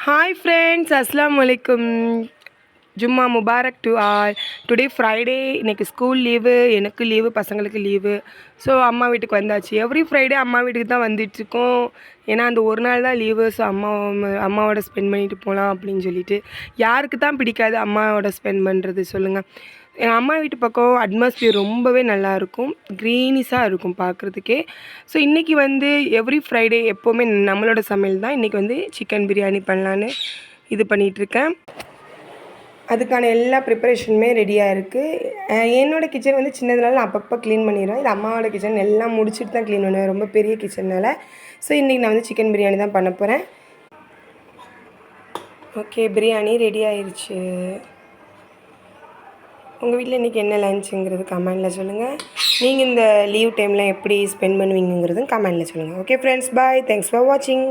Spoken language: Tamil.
Hi friends, Assalamu alaikum. Jumma Mubarak to all. Today Friday, இன்றைக்கி ஸ்கூல் லீவு, எனக்கு லீவு, பசங்களுக்கு லீவு. ஸோ அம்மா வீட்டுக்கு வந்தாச்சு. எவ்ரி ஃப்ரைடே அம்மா வீட்டுக்கு தான் வந்துட்டுருக்கோம். ஏன்னா அந்த ஒரு நாள் தான் லீவு. ஸோ அம்மாவோட ஸ்பெண்ட் பண்ணிட்டு போகலாம் அப்படின்னு சொல்லிட்டு. யாருக்கு தான் பிடிக்காது அம்மாவோட ஸ்பெண்ட் பண்ணுறது சொல்லுங்கள். என் அம்மா வீட்டு பக்கம் அட்மாஸ்பியர் ரொம்பவே நல்லாயிருக்கும், க்ரீனிஸாக இருக்கும் பார்க்குறதுக்கே. ஸோ இன்றைக்கி எவ்ரி ஃப்ரைடே எப்போவுமே நம்மளோட சமையல் தான். இன்றைக்கி சிக்கன் பிரியாணி பண்ணலான்னு இது பண்ணிகிட்ருக்கேன். அதுக்கான எல்லா ப்ரிப்பரேஷனுமே ரெடியாக இருக்குது. என்னோடய கிச்சன் சின்னதுனால நான் அப்பப்போ க்ளீன் பண்ணிடுவேன். இது அம்மாவோட கிச்சன் எல்லாம் முடிச்சுட்டு தான் க்ளீன் பண்ணுவேன், ரொம்ப பெரிய கிச்சனால். ஸோ இன்றைக்கி நான் சிக்கன் பிரியாணி தான் பண்ண போகிறேன். ஓகே, பிரியாணி ரெடி ஆயிடுச்சு. உங்கள் வீட்டில் இன்றைக்கி என்ன லன்ச்சுங்கிறது கமெண்டில் சொல்லுங்கள். நீங்கள் இந்த லீவ் டைமில் எப்படி ஸ்பெண்ட் பண்ணுவீங்கிறதும் கமெண்டில் சொல்லுங்கள். Okay friends, bye. Thanks for வாட்சிங்.